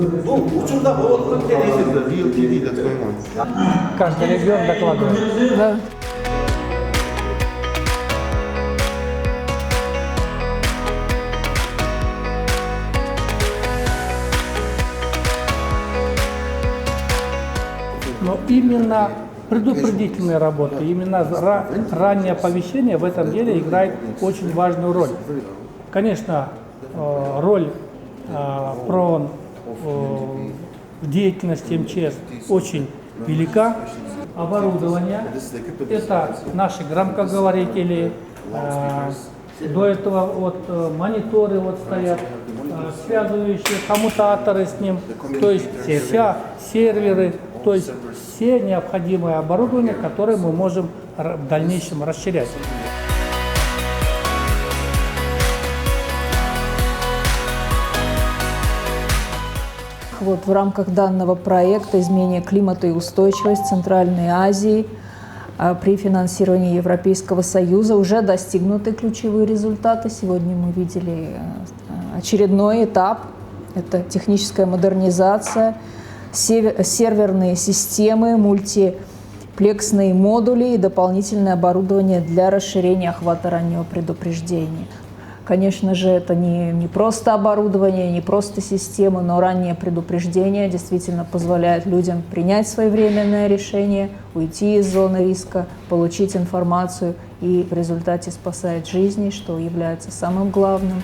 Ну, в общем-то, вот this is the real TV that's going on. Каждый регион докладывает. Да. Но именно предупредительная работа, именно раннее оповещение в этом деле играет очень важную роль. Конечно, роль ПРООН в деятельности МЧС очень велика. Оборудование – это наши громкоговорители, до этого вот мониторы вот стоят, связывающие коммутаторы с ним, то есть серверы, то есть все необходимое оборудование, которое мы можем в дальнейшем расширять. Вот в рамках данного проекта «Изменение климата и устойчивость Центральной Азии» при финансировании Европейского Союза уже достигнуты ключевые результаты. Сегодня мы видели очередной этап. Это техническая модернизация, серверные системы, мультиплексные модули и дополнительное оборудование для расширения охвата раннего предупреждения. Конечно же, это не просто оборудование, не просто система, но раннее предупреждение действительно позволяет людям принять своевременное решение, уйти из зоны риска, получить информацию и в результате спасает жизни, что является самым главным.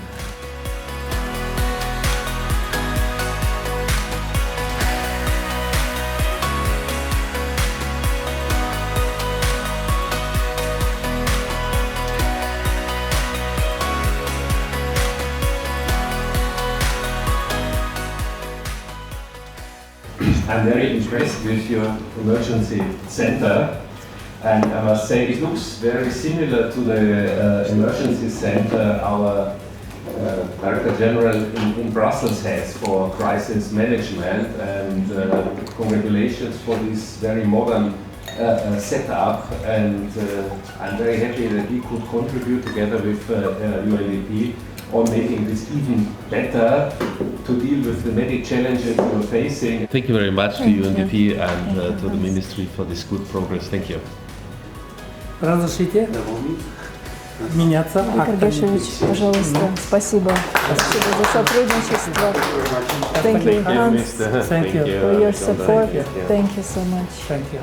I'm very impressed with your emergency center, and I must say it looks very similar to the emergency center our Director General in Brussels has for crisis management, and congratulations for this very modern setup, and I'm very happy that we could contribute together with UNDP on making this even better to deal with the many challenges we're facing. Thank you very much to UNDP and to the Ministry for this good progress. Thank you. Разрешите меняться. Виктор Гешевич, пожалуйста, спасибо. Спасибо за сотрудничество. Thank you, Hans, Thank you. for your support. Thank you so much. Thank you.